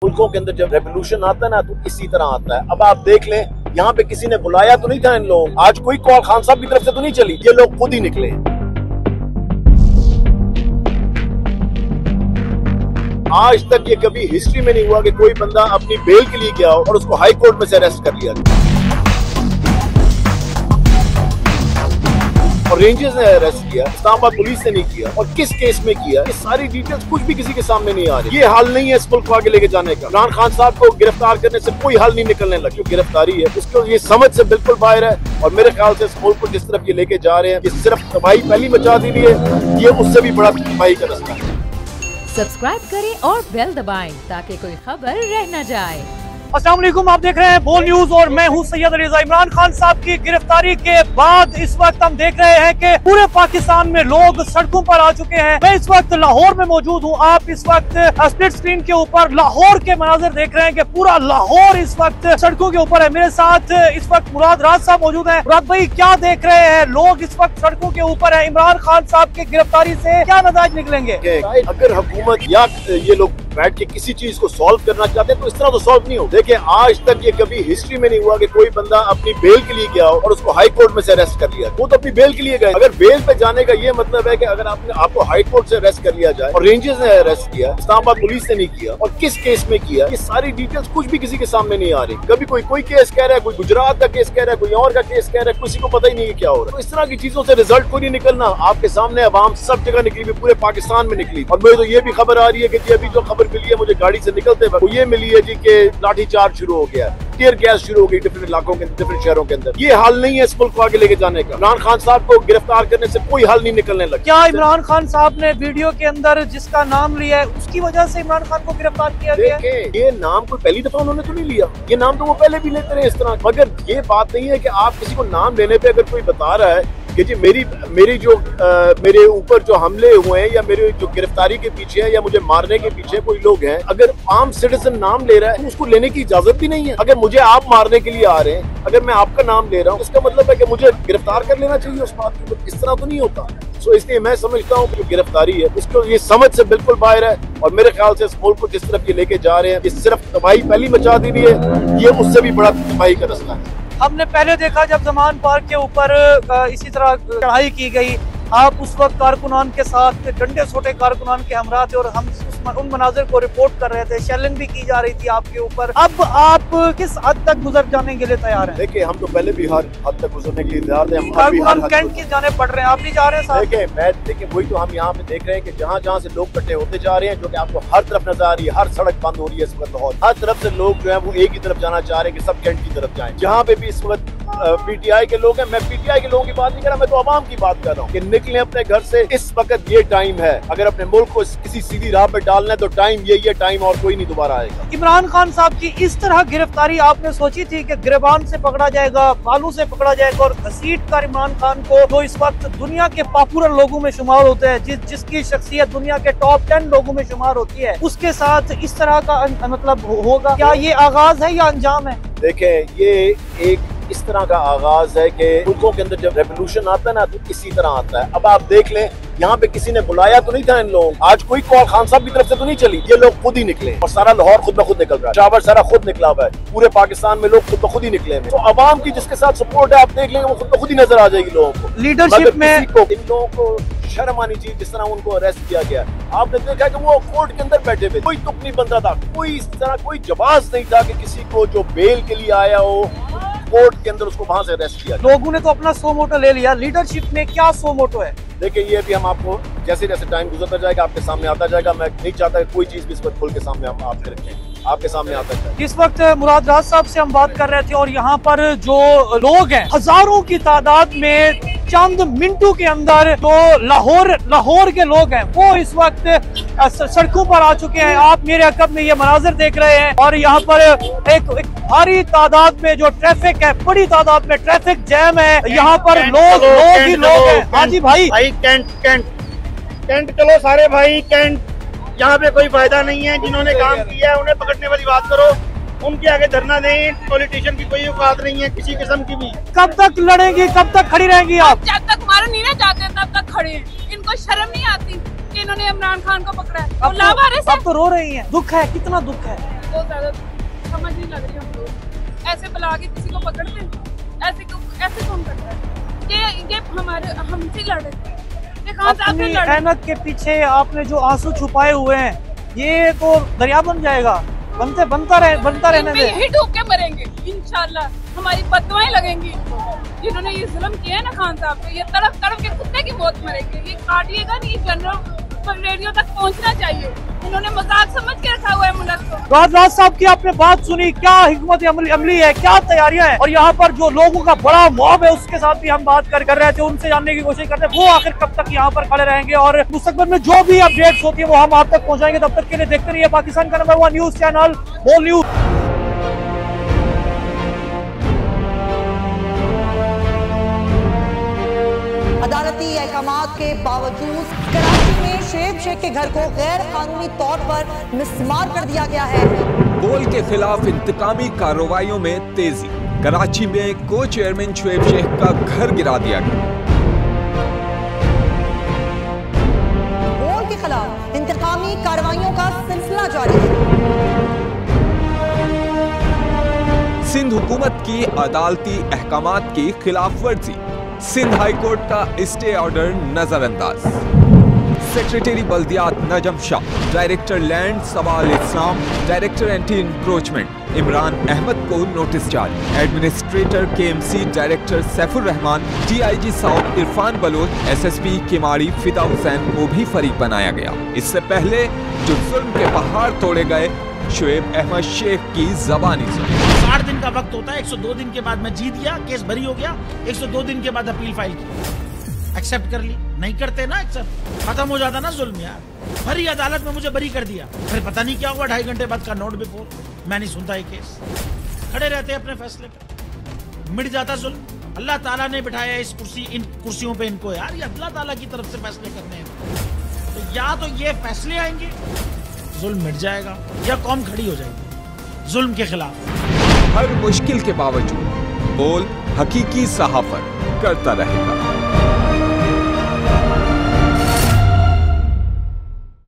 मुल्कों के अंदर जब रेवोल्यूशन आता है ना तो इसी तरह आता है। अब आप देख लें, यहाँ पे किसी ने बुलाया तो नहीं था इन लोग, आज कोई कॉल खान साहब की तरफ से तो नहीं चली, ये लोग खुद ही निकले। आज तक ये कभी हिस्ट्री में नहीं हुआ कि कोई बंदा अपनी बेल के लिए गया हो और उसको हाई कोर्ट में से अरेस्ट कर लिया और रेंजर्स ने अरेस्ट किया, इस्लामाबाद पुलिस ने नहीं किया, और किस केस में किया, ये सारी डिटेल्स कुछ भी किसी के सामने नहीं आ रही। ये हाल नहीं है इस मुल्क को आगे लेके जाने का। इमरान खान साहब को गिरफ्तार करने से कोई हाल नहीं निकलने लगा। जो गिरफ्तारी है उसको ये समझ से बिल्कुल बाहर है, और मेरे ख्याल से इस मुल्क को जिस तरफ ये लेके जा रहे हैं, ये सिर्फ तबाही पहली मचा दी है, ये उससे भी बड़ा तबाही का रास्ता है। सब्सक्राइब करें और बेल दबाएं ताकि कोई खबर रह न जाए। अस्सलाम वालेकुम, आप देख रहे हैं बोल न्यूज और मैं हूं सैयद रज़ा। इमरान खान साहब की गिरफ्तारी के बाद इस वक्त हम देख रहे हैं कि पूरे पाकिस्तान में लोग सड़कों पर आ चुके हैं। मैं इस वक्त लाहौर में मौजूद हूं। आप इस वक्त स्प्लिट स्क्रीन के ऊपर लाहौर के मनाजिर देख रहे हैं कि पूरा लाहौर इस वक्त सड़कों के ऊपर है। मेरे साथ इस वक्त मुराद राज साहब मौजूद है। मुराद भाई, क्या देख रहे हैं? लोग इस वक्त सड़कों के ऊपर है। इमरान खान साहब की गिरफ्तारी से क्या नतीजे निकलेंगे? अगर हुकूमत या ये लोग बैठ के किसी चीज को सॉल्व करना चाहते हैं तो इस तरह तो सॉल्व नहीं हो। देखिए, आज तक ये कभी हिस्ट्री में नहीं हुआ कि कोई बंदा अपनी बेल के लिए गया हो और उसको हाई कोर्ट में से अरेस्ट कर लिया। वो तो अपनी बेल के लिए गए। अगर बेल पे जाने का ये मतलब है कि अगर आपको हाई कोर्ट से अरेस्ट कर लिया जाए, और रेंजर्स ने अरेस्ट किया, इस्लामाबाद पुलिस ने नहीं किया, और किस केस में किया, ये सारी डिटेल्स कुछ भी किसी के सामने नहीं आ रही। कभी कोई केस कह रहा है, कोई गुजरात का केस कह रहा है, कोई और का केस कह रहा है, किसी को पता ही नहीं है क्या हो रहा है। तो इस तरह की चीजों से रिजल्ट कोई नहीं निकलना। आपके सामने अवाम सब जगह निकली, पूरे पाकिस्तान में निकली। और मुझे तो ये भी खबर आ रही है कि अभी जो खबर मिली है मुझे गाड़ी से निकलते वक्त, वो ये मिली है जी के लाठीचार्ज शुरू हो गया, टीयर गैस शुरू हो गई डिफरेंट इलाकों के, डिफरेंट शहरों के अंदर। ये हाल नहीं है इस मुल्क को आगे लेके जाने का। इमरान खान साहब को गिरफ्तार करने से कोई हाल नहीं निकलने लगा। क्या इमरान खान साहब ने वीडियो के अंदर जिसका नाम लिया है उसकी वजह से इमरान खान को गिरफ्तार किया गया? देखिए, ये नाम कोई पहली दफा उन्होंने तो नहीं लिया, ये नाम तो वो पहले भी लेते रहे इस तरह। मगर ये बात नहीं है कि आप किसी को नाम लेने पे अगर कोई बता रहा है कि जी मेरे ऊपर जो हमले हुए हैं या मेरे जो गिरफ्तारी के पीछे है या मुझे मारने के पीछे कोई लोग हैं, अगर आम सिटीजन नाम ले रहा है तो उसको लेने की इजाजत भी नहीं है। अगर मुझे आप मारने के लिए आ रहे हैं, अगर मैं आपका नाम ले रहा हूँ, इसका मतलब है कि मुझे गिरफ्तार कर लेना चाहिए उस बात की। इस तरह तो नहीं होता। तो इसलिए मैं समझता हूँ कि जो गिरफ्तारी है उसको ये समझ से बिल्कुल बाहर है, और मेरे ख्याल से इस मुल्क को जिस तरफ ये लेके जा रहे हैं, ये सिर्फ तबाही पहली मचा दी है, ये उससे भी बड़ा तबाही का रास्ता है। हमने पहले देखा जब जमान पार्क के ऊपर इसी तरह चढ़ाई की गई, आप उस वक्त कारकुनान के साथ, डंडे छोटे कारकुनान के हमरा थे, और हम उन मनाजिर को रिपोर्ट कर रहे थे। शेलिंग भी की जा रही थी आपके ऊपर। अब आप किस हद तक गुजर जाने के लिए तैयार हैं? देखिए, हम तो पहले भी हर हद तक गुजरने के लिए तैयार थे। कारकुनान कैंट की जाने पड़ रहे हैं, आप नहीं जा रहे हैं? देखिए वही तो हम यहाँ पे देख रहे हैं कि जहाँ जहाँ से लोग इकट्ठे होते जा रहे हैं, जो कि आपको हर तरफ नजर आ रही है, हर सड़क बंद हो रही है इस वक्त लाहौर। हर तरफ से लोग जो है वो एक ही तरफ जाना चाह रहे हैं कि सब कैंट की तरफ जाएं। जहाँ पे भी इस वक्त पीटीआई के लोग हैं, मैं पीटीआई के लोगों की बात नहीं कर रहा, मैं तो आवाम की बात कर रहा हूँ कि निकले अपने घर से। इस वक्त ये टाइम है, अगर अपने मुल्क को किसी सीधी राह पर डालना है तो टाइम ये टाइम, और कोई नहीं दोबारा आएगा। इमरान खान साहब की इस तरह गिरफ्तारी आपने सोची थी कि गिरबान से पकड़ा जाएगा, बालू से पकड़ा जाएगा, और घसीट कर इमरान खान को, जो इस वक्त दुनिया के पॉपुलर लोगों में शुमार होते हैं, जिसकी शख्सियत दुनिया के टॉप 10 लोगों में शुमार होती है, उसके साथ इस तरह का मतलब होगा? क्या ये आगाज है या अंजाम है? देखें, ये एक इस तरह का आगाज है कि मुल्कों के अंदर जब रेवोल्यूशन आता है ना तो इसी तरह आता है। अब आप देख लें, यहाँ पे किसी ने बुलाया तो नहीं था इन लोगों, आज कोई कॉल खान साहब की तरफ से तो नहीं चली, ये लोग खुद ही निकले, और सारा लाहौर खुद ब खुद निकल रहा है, शावर सारा खुद निकला हुआ है, पूरे पाकिस्तान में लोग खुद ब खुद ही निकले हैं। तो अवाम की जिसके साथ सपोर्ट है, आप देख लेंगे वो खुद ब खुद ही नजर आ जाएगी लोगों को। लीडरशिप में इन लोगों को शर्म आनी चाहिए जिस तरह उनको अरेस्ट किया गया। आपने देखा कि वो कोर्ट के अंदर बैठे हुए, कोई तुक नहीं बनता था, कोई इस तरह कोई जवाब नहीं था कि किसी को जो बेल के लिए आया हो कोर्ट के अंदर उसको वहां से अरेस्ट किया। लोगों ने तो अपना सो मोटो ले लिया, लीडरशिप में क्या सो मोटो है? देखिए, ये भी हम आपको जैसे जैसे टाइम गुजरता जाएगा आपके सामने आता जाएगा। मैं नहीं चाहता कि कोई चीज भी इस वक्त खुल के सामने हम आपके रखें, आपके सामने आता है। इस वक्त मुराद राज साहब से हम बात कर रहे थे, और यहाँ पर जो लोग हैं हजारों की तादाद में, चंद मिनटों के अंदर जो लाहौर के लोग हैं वो इस वक्त सड़कों पर आ चुके हैं। आप मेरे अकब में ये मनाजिर देख रहे हैं, और यहाँ पर एक भारी तादाद में जो ट्रैफिक है, बड़ी तादाद में ट्रैफिक जैम है। यहाँ पर लोग ही लोग हैं। हाँ जी भाई, कैंट चलो सारे भाई, कैंट यहाँ पे कोई फायदा नहीं है। जिन्होंने काम किया है उन्हें पकड़ने वाली बात करो, उनके आगे धरना दें। पॉलिटिशियन की कोई औकात नहीं है किसी किस्म की भी। कब तक लड़ेंगी, कब तक खड़ी रहेंगी आप? जब तक मारे नहीं ना जाते तब तक खड़े हैं। इनको शर्म नहीं आती कि इन्होंने इमरान खान को पकड़ा है। अब तो रो रही हैं। दुख है, कितना दुख है। बहुत ज्यादा समझ नहीं लग रही हमको। ऐसे बुला के किसी को पकड़ते हैं, ऐसे कौन करता है? ये हमारे हमसे लड़े। अपनी ऐनक के पीछे आपने जो आंसू छुपाए हुए हैं, ये तो दरिया बन जाएगा, बनता रहने दे। यही डूब के मरेंगे इंशाल्लाह। हमारी बददुआएं लगेंगी इनको, जिन्होंने ये जुल्म किया है ना खान साहब पे। ये तड़प तड़प के कुत्ते की मौत मरेंगे। ये काटिएगा नहीं, जनरल रेडियो तक पहुंचना चाहिए। इन्होंने मजाक समझ के रखा हुआ है मुल्क को। राज साहब की आपने बात सुनी, क्या हिकमत अमली है, क्या तैयारियां हैं, और यहाँ पर जो लोगों का बड़ा मॉब है उसके साथ भी हम बात कर रहे थे, उनसे जानने की कोशिश करते हैं वो आखिर कब तक यहाँ पर खड़े रहेंगे, और मुस्तकबिल में जो भी अपडेट्स होती है वो हम आप तक पहुँचाएंगे। तब तक के लिए देखते रहिए पाकिस्तान का नंबर 1 न्यूज चैनल बोल न्यूज। अदालती अहकामात के बावजूद कराची में शोएब शेख के घर को गैर कानूनी तौर पर मिसमार कर दिया गया है। बोल के खिलाफ इंतकामी कार्रवाइयों में तेजी। कराची में को चेयरमैन शोएब शेख का घर गिरा दिया गया। बोल के खिलाफ इंतकामी कार्रवाइयों का सिलसिला जारी है। सिंध हुकूमत की अदालती अहकामात की खिलाफ वर्जी। सिंध हाई कोर्ट का स्टे ऑर्डर नजरअंदाज। सेक्रेटरी बल्दियात नजम शाह, डायरेक्टर लैंड सवाल इस्लाम, director anti encroachment Imran Ahmed को नोटिस जारी। Administrator KMC director Saifur Rahman, DIG south Irfan Baloch, SSP Keamari Fida Hussain को भी फरीक बनाया गया। इससे पहले जो जुल्म के पहाड़ तोड़े गए, शोएब अहमद शेख की जबानी सुनी। 60 दिन का वक्त होता है, 102 दिन के बाद मैं जीत गया, केस बरी हो गया, 102 दिन के बाद अपील फाइल की, एक्सेप्ट कर ली। नहीं करते ना एक्सेप्ट, खत्म हो जाता ना जुल्म यार। भरी अदालत में मुझे बरी कर दिया, फिर पता नहीं क्या हुआ, 2.5 घंटे बाद का नोट बिफोर, मैं नहीं सुनता ये केस। खड़े रहते अपने फैसले पे, मिट जाता जुल्म। अल्लाह ताला ने बिठाया इस इन कुर्सियों पे इनको यार, ये अल्लाह ताला की तरफ से फैसले करने हैं। तो या तो ये फैसले आएंगे, जुल्म मिट जाएगा, या कौम खड़ी हो जाएगी जुल्म के खिलाफ। हर मुश्किल के बावजूद बोल हकीकी सहाफत करता रहेगा।